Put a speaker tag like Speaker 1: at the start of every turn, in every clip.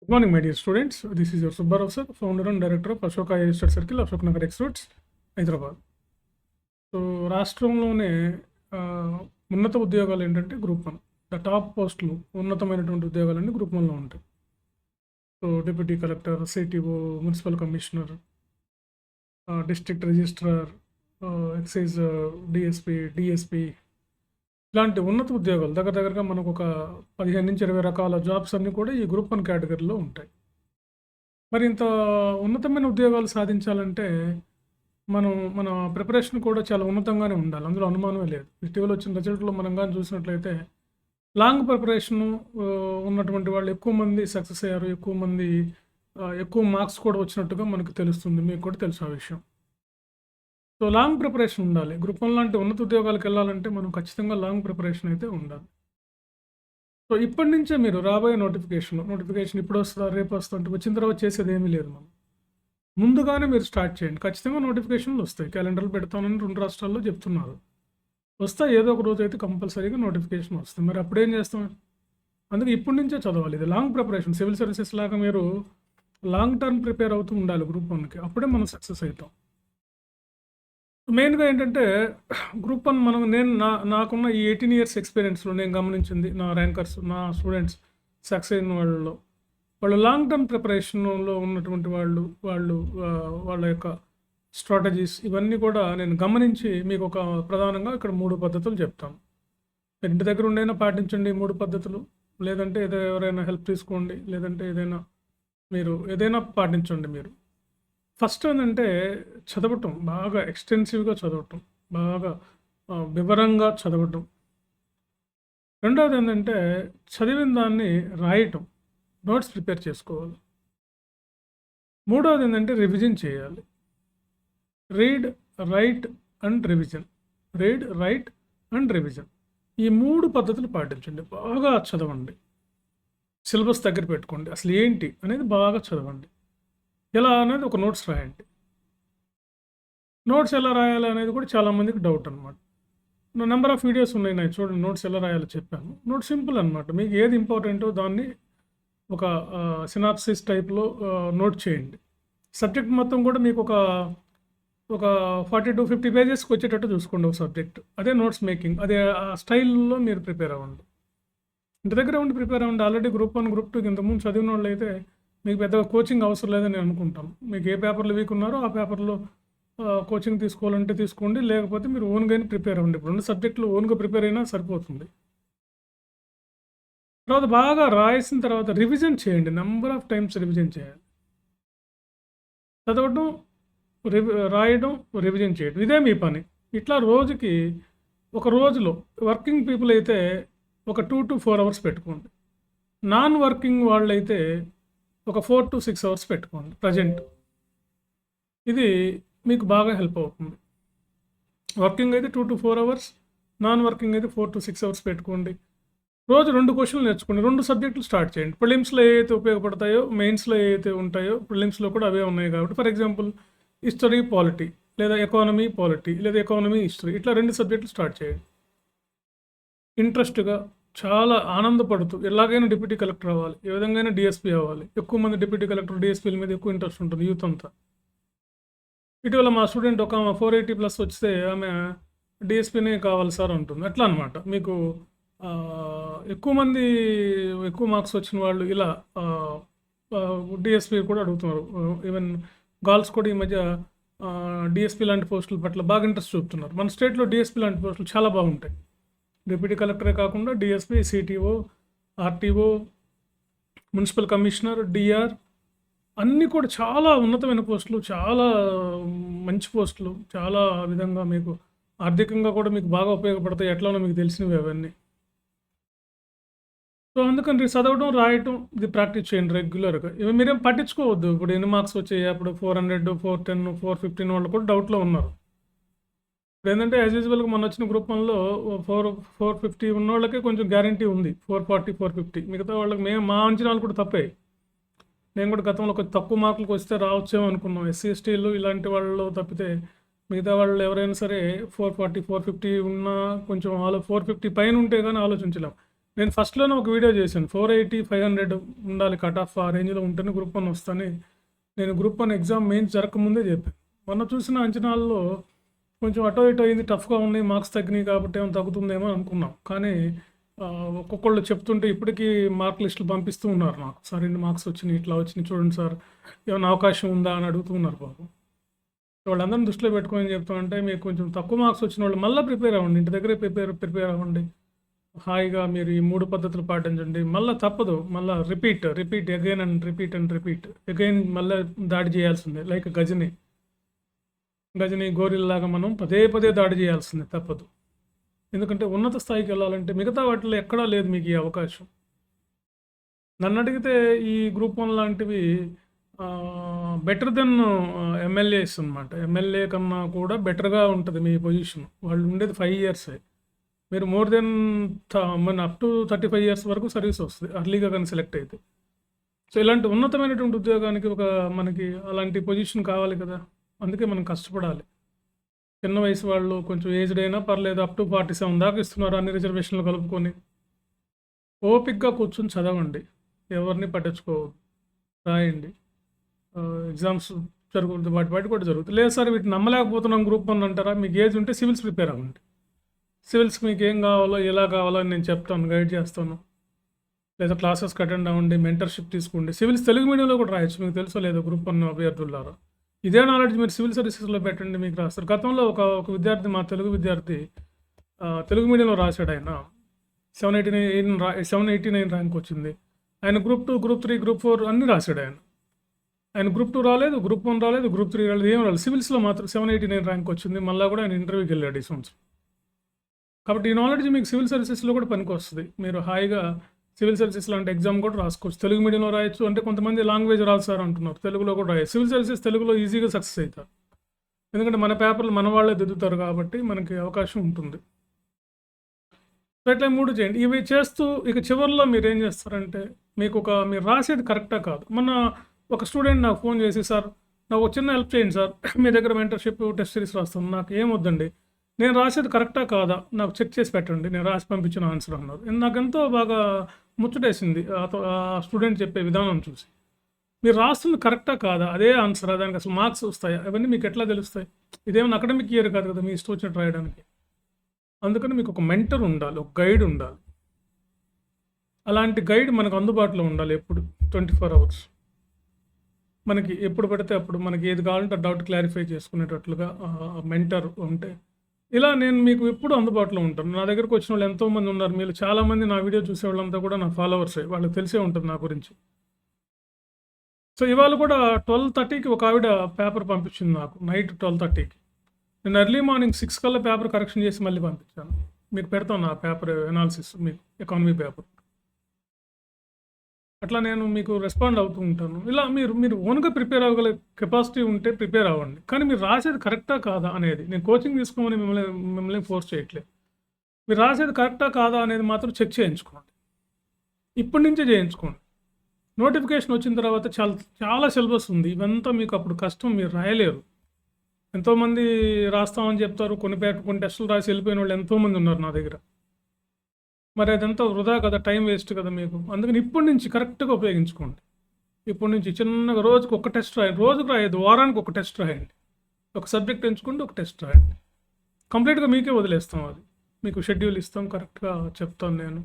Speaker 1: Good morning, my dear students. This is your Subbarao sir, founder and director of Ashoka Higher Study Circle, Ashok Nagar Experts, Hyderabad. So రాష్ట్రంలోనే ఉన్నత ఉద్యోగాలు ఏంటంటే group 1. The top పోస్టులు ఉన్నతమైనటువంటి ఉద్యోగాలన్నీ group 1లో ఉంటాయి. So deputy collector, CTO, municipal commissioner, district registrar, excise DSP ఇలాంటి ఉన్నత ఉద్యోగాలు దగ్గరగా మనకు ఒక 15 నుంచి 20 రకాల జాబ్స్ అన్నీ కూడా ఈ గ్రూప్ 1 కేటగిరీలో ఉంటాయి. మరి ఇంత ఉన్నతమైన ఉద్యోగాలు సాధించాలంటే మన ప్రిపరేషన్ కూడా చాలా ఉన్నతంగానే ఉండాలి. అందులో అనుమానమే లేదు. ఇటీవల వచ్చిన రిజల్ట్లో మనం కానీ చూసినట్లయితే లాంగ్ ప్రిపరేషన్ ఉన్నటువంటి వాళ్ళు ఎక్కువ మంది సక్సెస్ అయ్యారు, ఎక్కువ మార్క్స్ కూడా వచ్చినట్టుగా మనకు తెలుస్తుంది. మీకు కూడా తెలుసు ఆ విషయం. సో లాంగ్ ప్రిపరేషన్ ఉండాలి. గ్రూప్ 1 లాంటి ఉన్నత ఉద్యోగాలకు వెళ్ళాలంటే మనం ఖచ్చితంగా లాంగ్ ప్రిపరేషన్ అయితే ఉండాలి. సో ఇప్పటి నుంచే మీరు రాబోయే నోటిఫికేషన్ ఇప్పుడు వస్తుందా, రేపు వస్తుందా అంటే వచ్చిన తర్వాత చేసేది ఏమీ లేదు. మనం ముందుగానే మీరు స్టార్ట్ చేయండి. ఖచ్చితంగా నోటిఫికేషన్లు వస్తాయి. క్యాలెండర్లు పెడతానని 2 రాష్ట్రాల్లో చెప్తున్నారు. వస్తాయి, ఏదో ఒక రోజు అయితే కంపల్సరీగా నోటిఫికేషన్ వస్తుంది. మరి అప్పుడేం చేస్తాం? అందుకే ఇప్పటి నుంచే చదవాలి. ఇది లాంగ్ ప్రిపరేషన్. సివిల్ సర్వీసెస్ లాగా మీరు లాంగ్ టర్మ్ ప్రిపేర్ అవుతూ ఉండాలి గ్రూప్ 1కి. అప్పుడే మనం సక్సెస్ అవుతాం. మెయిన్గా ఏంటంటే గ్రూప్ 1 నాకున్న ఈ 18 ఇయర్స్ ఎక్స్పీరియన్స్లో నేను గమనించింది, నా ర్యాంకర్స్, నా స్టూడెంట్స్ సక్సెస్ అయిన వాళ్ళు లాంగ్ టర్మ్ ప్రిపరేషన్లో ఉన్నటువంటి వాళ్ళ యొక్క స్ట్రాటజీస్ ఇవన్నీ కూడా నేను గమనించి మీకు ఒక ప్రధానంగా ఇక్కడ 3 పద్ధతులు చెప్తాను. ఇంటి దగ్గర ఉండైనా పాటించండి 3 పద్ధతులు, లేదంటే ఎవరైనా హెల్ప్ తీసుకోండి, లేదంటే ఏదైనా పాటించండి మీరు. ఫస్ట్ ఏంటంటే చదవటం, బాగా ఎక్స్టెన్సివ్గా చదవటం, బాగా వివరంగా చదవటం. రెండవది ఏంటంటే చదివిన దాన్ని రాయటం, నోట్స్ ప్రిపేర్ చేసుకోవాలి. మూడవది ఏంటంటే రివిజన్ చేయాలి. Read, right and revision. ఈ 3 పద్ధతులు పాటించండి. బాగా చదవండి. సిలబస్ దగ్గర పెట్టుకోండి. అసలు ఏంటి అనేది బాగా చదవండి. ఎలా అనేది ఒక నోట్స్ రాయండి. నోట్స్ ఎలా రాయాలి అనేది కూడా చాలామందికి డౌట్ అనమాట. నెంబర్ ఆఫ్ వీడియోస్ ఉన్నాయి నాకు, చూడండి నోట్స్ ఎలా రాయాలో చెప్పాను. నోట్ సింపుల్ అనమాట. మీకు ఏది ఇంపార్టెంటో దాన్ని ఒక సినాప్సిస్ టైప్లో నోట్ చేయండి. సబ్జెక్ట్ మొత్తం కూడా మీకు ఒక 40 to 50 పేజెస్కి వచ్చేటట్టు చూసుకోండి ఒక సబ్జెక్ట్. అదే నోట్స్ మేకింగ్. అదే ఆ స్టైల్లో మీరు ప్రిపేర్ అవ్వండి. ఇంటి దగ్గర ఉండి ప్రిపేర్ అవ్వండి. ఆల్రెడీ గ్రూప్ 1, గ్రూప్ 2 ఇంతకుముందు చదివిన వాళ్ళు అయితే మీకు పెద్దగా కోచింగ్ అవసరం లేదని నేను అనుకుంటాను. మీకు ఏ పేపర్లు వీక్ ఉన్నారో ఆ పేపర్లో కోచింగ్ తీసుకోవాలంటే తీసుకోండి, లేకపోతే మీరు ఓన్గానే ప్రిపేర్ అవ్వండి. ఇప్పుడు 2 సబ్జెక్టులు ఓన్గా ప్రిపేర్ అయినా సరిపోతుంది. తర్వాత బాగా రాసిన తర్వాత రివిజన్ చేయండి. నెంబర్ ఆఫ్ టైమ్స్ రివిజన్ చేయాలి. చదవడం, రాయడం, రివిజన్ చేయడం, ఇదే మీ పని. ఇట్లా ఒక రోజులో వర్కింగ్ పీపుల్ అయితే ఒక 2 to 4 అవర్స్ పెట్టుకోండి. నాన్ వర్కింగ్ వాళ్ళైతే ఒక 4 to 6 అవర్స్ పెట్టుకోండి ప్రజెంట్. ఇది మీకు బాగా హెల్ప్ అవుతుంది. వర్కింగ్ అయితే 2 to 4 అవర్స్, నాన్ వర్కింగ్ అయితే 4 to 6 అవర్స్ పెట్టుకోండి. రోజు 2 క్వశ్చన్లు నేర్చుకోండి. 2 సబ్జెక్టులు స్టార్ట్ చేయండి. ప్రిలిమ్స్లో ఏవైతే ఉపయోగపడతాయో, మెయిన్స్లో ఏవైతే ఉంటాయో, ప్రిలిమ్స్లో కూడా అవే ఉన్నాయి కాబట్టి, ఫర్ ఎగ్జాంపుల్ హిస్టరీ పాలిటీ, లేదా ఎకానమీ పాలిటీ, లేదా ఎకానమీ హిస్టరీ, ఇట్లా 2 సబ్జెక్టులు స్టార్ట్ చేయండి. ఇంట్రెస్ట్గా, చాలా ఆనందపడుతూ ఎలాగైనా డిప్యూటీ కలెక్టర్ అవ్వాలి, ఏ విధంగా డిఎస్పీ అవ్వాలి. ఎక్కువ మంది డిప్యూటీ కలెక్టర్, డిఎస్పీల మీద ఎక్కువ ఇంట్రెస్ట్ ఉంటుంది యూత్ అంతా. ఇటీవల మా స్టూడెంట్ ఒక 480+ వస్తే ఆమె డిఎస్పీనే కావాలి సార్ అంటుంది. ఎట్లా అనమాట, మీకు ఎక్కువ మార్క్స్ వచ్చిన వాళ్ళు ఇలా డిఎస్పీ కూడా అడుగుతున్నారు. ఈవెన్ గర్ల్స్ కూడా ఈ మధ్య డిఎస్పీ లాంటి పోస్టుల పట్ల బాగా ఇంట్రెస్ట్ చూపుతున్నారు. మన స్టేట్లో డిఎస్పీ లాంటి పోస్టులు చాలా బాగుంటాయి. డిప్యూటీ కలెక్టరే కాకుండా DSP, CTO, RTO, municipal commissioner, DR అన్నీ కూడా చాలా ఉన్నతమైన పోస్టులు, చాలా మంచి పోస్టులు, చాలా విధంగా మీకు ఆర్థికంగా కూడా మీకు బాగా ఉపయోగపడతాయి. ఎట్లానో మీకు తెలిసినవి అవన్నీ. సో అందుకని చదవడం, రాయటం ఇది ప్రాక్టీస్ చేయండి రెగ్యులర్గా. ఇవి మీరేం పట్టించుకోవద్దు. ఇప్పుడు ఎన్ని మార్క్స్ వచ్చాయి, అప్పుడు 400, 410, 415 వాళ్ళు కూడా డౌట్లో ఉన్నారు. ఇప్పుడు ఏంటంటే యాజ్ యూజువల్గా మొన్న వచ్చిన గ్రూప్ 1లో 450 ఉన్న వాళ్ళకే కొంచెం గ్యారంటీ ఉంది. 440, 450 మిగతా వాళ్ళకి మా అంచనాలు కూడా తప్పాయి. నేను కూడా గతంలో కొంచెం తక్కువ మార్కులకు వస్తే రావచ్చేమో అనుకున్నాం. ఎస్సీ ఎస్టీలు ఇలాంటి వాళ్ళు తప్పితే మిగతా వాళ్ళు ఎవరైనా సరే 440, 450 ఉన్నా కొంచెం 450 పైన ఉంటే కానీ ఆలోచించలేం. నేను ఫస్ట్లోనే ఒక వీడియో చేశాను, 480 500 ఉండాలి కట్ ఆఫ్, ఆ రేంజ్లో ఉంటేనే గ్రూప్ 1 వస్తాను. నేను గ్రూప్ 1 ఎగ్జామ్ మెయిన్స్ జరగకముందే చెప్పాను. మొన్న చూసిన అంచనాల్లో కొంచెం అటో ఇటో అయింది, టఫ్గా ఉన్నాయి, మార్క్స్ తగ్గినాయి కాబట్టి ఏమైనా తగ్గుతుందేమో అనుకున్నాం. కానీ ఒక్కొక్కళ్ళు చెప్తుంటే ఇప్పటికీ మార్క్ లిస్టులు పంపిస్తూ ఉన్నారు నాకు. సార్ ఇన్ని మార్క్స్ వచ్చినాయి, ఇట్లా వచ్చినాయి చూడండి సార్, ఏమైనా అవకాశం ఉందా అని అడుగుతూ ఉన్నారు పాపం. వాళ్ళందరినీ దృష్టిలో పెట్టుకొని చెప్తామంటే, మీకు కొంచెం తక్కువ మార్క్స్ వచ్చిన వాళ్ళు మళ్ళీ ప్రిపేర్ అవ్వండి, ఇంటి దగ్గరే ప్రిపేర్ అవ్వండి. హాయిగా మీరు ఈ 3 పద్ధతులు పాటించండి. మళ్ళీ తప్పదు, మళ్ళీ repeat again and repeat again మళ్ళీ దాడి చేయాల్సిందే. లైక్ గజని గోరిల్లాగా మనం పదే దాడి చేయాల్సిందే, తప్పదు. ఎందుకంటే ఉన్నత స్థాయికి వెళ్ళాలంటే మిగతా వాటిలో ఎక్కడా లేదు మీకు ఈ అవకాశం. నన్ను అడిగితే ఈ గ్రూప్ 1 లాంటివి బెటర్ దెన్ ఎమ్మెల్యేస్ అనమాట. ఎమ్మెల్యే కన్నా కూడా బెటర్గా ఉంటుంది మీ పొజిషన్. వాళ్ళు ఉండేది 5 ఇయర్సే, మీరు more than up to 35 years వరకు సర్వీస్ వస్తుంది అర్లీగా కానీ సెలెక్ట్ అయితే. సో ఇలాంటి ఉన్నతమైనటువంటి ఉద్యోగానికి మనకి అలాంటి పొజిషన్ కావాలి కదా, అందుకే మనం కష్టపడాలి. చిన్న వయసు వాళ్ళు కొంచెం ఏజ్డ్ అయినా పర్లేదు, అప్ టు 47 దాకా ఇస్తున్నారు అన్ని రిజర్వేషన్లు కలుపుకొని. ఓపిక్గా కూర్చొని చదవండి, ఎవరిని పట్టించుకోవద్దు, రాయండి. ఎగ్జామ్స్ జరుగుతుంది, వాటి కూడా జరుగుతుంది. లేదు సార్ వీటిని నమ్మలేకపోతున్నాం గ్రూప్ 1 అంటారా, మీకు ఏజ్ ఉంటే సివిల్స్ ప్రిపేర్ అవ్వండి. సివిల్స్ మీకు ఏం కావాలో ఎలా కావాలో అని నేను చెప్తాను, గైడ్ చేస్తాను. లేదా క్లాసెస్కి అటెండ్ అవ్వండి, మెంటర్షిప్ తీసుకోండి. సివిల్స్ తెలుగు మీడియంలో కూడా రాయొచ్చు, మీకు తెలుసో లేదు గ్రూప్ 1 అభ్యర్థులారా. ఇదే నాలెడ్జ్ మీరు సివిల్ సర్వీసెస్లో పెట్టండి, మీకు రాస్తారు. గతంలో ఒక విద్యార్థి, మా తెలుగు విద్యార్థి తెలుగు మీడియంలో రాశాడు. ఆయన 789 ర్యాంక్ వచ్చింది. ఆయన గ్రూప్ 2, గ్రూప్ 3, గ్రూప్ 4 అన్నీ రాశాడు. ఆయన గ్రూప్ 2 రాలేదు, గ్రూప్ 1 రాలేదు, గ్రూప్ 3 రాలేదు, ఏం రాలేదు. సివిల్స్లో మాత్రం 789 ర్యాంక్ వచ్చింది. మళ్ళీ కూడా ఆయన ఇంటర్వ్యూకి వెళ్ళాడు ఈ సంవత్సరం. కాబట్టి ఈ నాలెడ్జ్ మీకు సివిల్ సర్వీసెస్లో కూడా పనికి వస్తుంది. మీరు హాయిగా సివిల్ సర్వీసెస్ లాంటి ఎగ్జామ్ కూడా రాసుకోవచ్చు. తెలుగు మీడియంలో రాయొచ్చు. అంటే కొంతమంది లాంగ్వేజ్ రాదు సార్ అంటున్నారు, తెలుగులో కూడా రాయొచ్చు. సివిల్ సర్వీసెస్ తెలుగులో ఈజీగా సక్సెస్ అవుతారు, ఎందుకంటే మన పేపర్లు మన వాళ్ళే దిద్దుతారు కాబట్టి మనకి అవకాశం ఉంటుంది. సో ఇట్లా 3 చేయండి. ఇవి చేస్తూ ఇక చివరిలో మీరు ఏం చేస్తారంటే, మీరు రాసేది కరెక్టా కాదు. మొన్న ఒక స్టూడెంట్ నాకు ఫోన్ చేసి, సార్ నాకు ఒక చిన్న హెల్ప్ చేయండి సార్, మీ దగ్గర మెంటర్షిప్ టెస్ట్ సిరీస్ రాస్తాను, నాకు ఏం వద్దండి, నేను రాసేది కరెక్టా కాదా నాకు చెక్ చేసి పెట్టండి, నేను రాసి పంపించిన ఆన్సర్ అన్నారు. నాకు ఎంతో బాగా ముచ్చటేసింది ఆ స్టూడెంట్ చెప్పే విధానం చూసి. మీరు రాస్తుంది కరెక్టా కాదా, అదే ఆన్సర్, దానికి అసలు మార్క్స్ వస్తాయా, అవన్నీ మీకు ఎట్లా తెలుస్తాయి? ఇదేమైనా అకాడమిక్ ఇయర్ కాదు కదా మీ ఇష్టం వచ్చినట్టు రాయడానికి. అందుకని మీకు ఒక మెంటర్ ఉండాలి, ఒక గైడ్ ఉండాలి. అలాంటి గైడ్ మనకు అందుబాటులో ఉండాలి ఎప్పుడు, 24 అవర్స్. మనకి ఎప్పుడు పడితే అప్పుడు మనకి ఏది కావాలంటే డౌట్ క్లారిఫై చేసుకునేటట్లుగా మెంటర్ ఉంటే, ఇలా నేను మీకు ఎప్పుడు అందుబాటులో ఉంటాను. నా దగ్గరకు వచ్చిన వాళ్ళు ఎంతోమంది ఉన్నారు. మీరు చాలామంది నా వీడియో చూసే వాళ్ళంతా కూడా నా ఫాలోవర్సే, వాళ్ళకి తెలిసే ఉంటుంది నా గురించి. సో ఇవాళ కూడా 12:30కి ఒక ఆవిడ పేపర్ పంపించింది నాకు, నైట్ 12:30కి. నేను ఎర్లీ మార్నింగ్ 6 కల్లా పేపర్ కరెక్షన్ చేసి మళ్ళీ పంపించాను. మీకు పెడతాను నా పేపర్ ఎనాలిసిస్, మీకు ఎకానమీ పేపర్. అట్లా నేను మీకు రెస్పాండ్ అవుతూ ఉంటాను. ఇలా మీరు ఓన్గా ప్రిపేర్ అవ్వగల కెపాసిటీ ఉంటే ప్రిపేర్ అవ్వండి. కానీ మీరు రాసేది కరెక్టా కాదా అనేది, నేను కోచింగ్ తీసుకోమని మిమ్మల్ని ఫోర్స్ చేయట్లేదు. మీరు రాసేది కరెక్టా కాదా అనేది మాత్రం చెక్ చేయించుకోండి, ఇప్పటి నుంచే చేయించుకోండి. నోటిఫికేషన్ వచ్చిన తర్వాత చాలా సిలబస్ ఉంది, ఇవంతా మీకు అప్పుడు కష్టం, మీరు రాయలేరు. ఎంతోమంది రాస్తామని చెప్తారు, కొన్ని టెస్టులు రాసి వెళ్ళిపోయిన వాళ్ళు ఎంతోమంది ఉన్నారు నా దగ్గర. మరి అదంతా వృధా కదా, టైం వేస్ట్ కదా మీకు. అందుకని ఇప్పటి నుంచి కరెక్ట్గా ఉపయోగించుకోండి. ఇప్పటి నుంచి చిన్నగా రోజుకు ఒక టెస్ట్ రాయండి, రోజుకు రాయదు, వారానికి ఒక టెస్ట్ రాయండి. ఒక సబ్జెక్ట్ ఎంచుకుంటే ఒక టెస్ట్ రాయండి. కంప్లీట్గా మీకే వదిలేస్తాం, అది మీకు షెడ్యూల్ ఇస్తాం, కరెక్ట్గా చెప్తాను.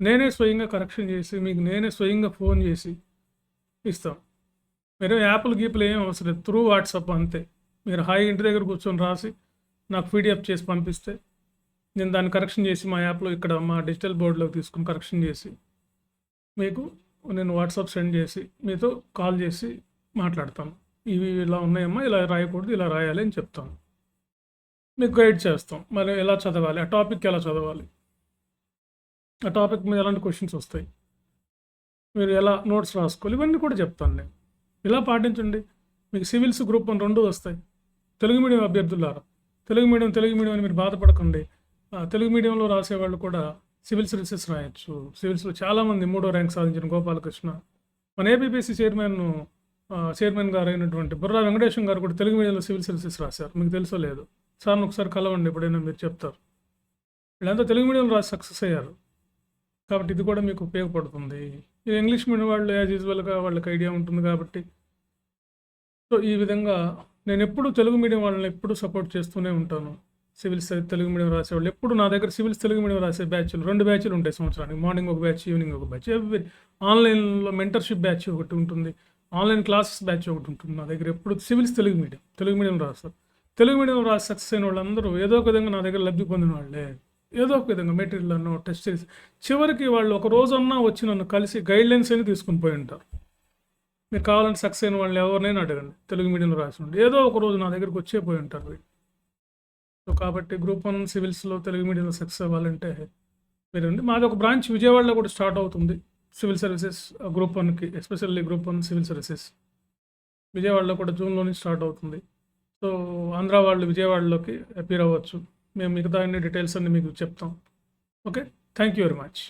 Speaker 1: నేనే స్వయంగా కరెక్షన్ చేసి మీకు నేనే స్వయంగా ఫోన్ చేసి ఇస్తాం. మీరు యాప్లు గీపులు ఏం అవసరం లేదు, త్రూ వాట్సాప్ అంతే. మీరు హాయిగా ఇంటి దగ్గర కూర్చొని రాసి నాకు పీడిఎఫ్ చేసి పంపిస్తే నేను దాన్ని కరెక్షన్ చేసి మా యాప్లో ఇక్కడ మా డిజిటల్ బోర్డులోకి తీసుకుని కరెక్షన్ చేసి మీకు నేను వాట్సాప్ సెండ్ చేసి మీతో కాల్ చేసి మాట్లాడతాను. ఇవి ఇలా ఉన్నాయమ్మా, ఇలా రాయకూడదు, ఇలా రాయాలి అని చెప్తాను. మీకు గైడ్ చేస్తాం, మరి ఎలా చదవాలి, ఆ టాపిక్ ఎలా చదవాలి, ఆ టాపిక్ మీద ఎలాంటి క్వశ్చన్స్ వస్తాయి, మీరు ఎలా నోట్స్ రాసుకోవాలి, ఇవన్నీ కూడా చెప్తాను నేను. ఇలా పాటించండి, మీకు సివిల్స్ గ్రూప్ 1 2 వస్తాయి. తెలుగు మీడియం అభ్యర్థులారా, తెలుగు మీడియం అని మీరు బాధపడకండి. తెలుగు మీడియంలో రాసేవాళ్ళు కూడా సివిల్ సర్వీసెస్ రాయొచ్చు. సివిల్స్లో చాలామంది 3వ ర్యాంక్ సాధించిన గోపాలకృష్ణ, మన ఏపీపీఎస్సీ చైర్మన్ గారు అయినటువంటి బుర్రా వెంకటేశం గారు కూడా తెలుగు మీడియంలో సివిల్ సర్వీసెస్ రాశారు. మీకు తెలుసో లేదు, సార్ని ఒకసారి కలవండి, ఎప్పుడైనా మీరు చెప్తారు. వీళ్ళంతా తెలుగు మీడియంలో రాసి సక్సెస్ అయ్యారు. కాబట్టి ఇది కూడా మీకు ఉపయోగపడుతుంది. ఇది ఇంగ్లీష్ మీడియం వాళ్ళు యాజ్ యూజువల్గా వాళ్ళకి ఐడియా ఉంటుంది కాబట్టి. సో ఈ విధంగా నేను ఎప్పుడు తెలుగు మీడియం వాళ్ళని ఎప్పుడు సపోర్ట్ చేస్తూనే ఉంటాను. సివిల్స్ తెలుగు మీడియం రాసేవాళ్ళు ఎప్పుడు నా దగ్గర సివిల్స్ తెలుగు మీడియం రాసే బ్యాచ్లు 2 బ్యాచ్లు ఉంటాయి సంవత్సరానికి. మార్నింగ్ ఒక బ్యాచ్, ఈవినింగ్ ఒక బ్యాచ్. ఆన్లైన్లో మెంటర్షిప్ బ్యాచ్ ఒకటి ఉంటుంది, ఆన్లైన్ క్లాసెస్ బ్యాచ్ ఒకటి ఉంటుంది. నా దగ్గర ఎప్పుడు సివిల్స్ తెలుగు మీడియం రాస్తారు. తెలుగు మీడియం రాసి సక్సెస్ అయిన వాళ్ళందరూ ఏదో ఒక విధంగా నా దగ్గర లబ్ధి పొందిన వాళ్ళే. ఏదో ఒక విధంగా మెటీరియల్ అన్నో టెస్ట్ చేసి చివరికి వాళ్ళు ఒక రోజన్నా వచ్చి నన్ను కలిసి గైడ్లైన్స్ అని తీసుకుని పోయి ఉంటారు. మీకు కావాలంటే సక్సెస్ అయిన వాళ్ళు ఎవరినైనా అడగండి, తెలుగు మీడియంలో రాసి ఉండి ఏదో ఒక రోజు నా దగ్గరికి వచ్చే పోయి ఉంటారు వీళ్ళు. సో కాబట్టి గ్రూప్ 1 సివిల్స్లో తెలుగు మీడియంలో సక్సెస్ అవ్వాలంటే మీరండి. మాది ఒక బ్రాంచ్ విజయవాడలో కూడా స్టార్ట్ అవుతుంది సివిల్ సర్వీసెస్ గ్రూప్ 1కి, ఎస్పెషల్లీ గ్రూప్ 1 సివిల్ సర్వీసెస్ విజయవాడలో కూడా జూన్లోనే స్టార్ట్ అవుతుంది. సో ఆంధ్ర వాళ్ళు విజయవాడలోకి అపీర్ అవ్వచ్చు. మేము మిగతా అన్ని డీటెయిల్స్ అన్ని మీకు చెప్తాం. Okay, thank you very much.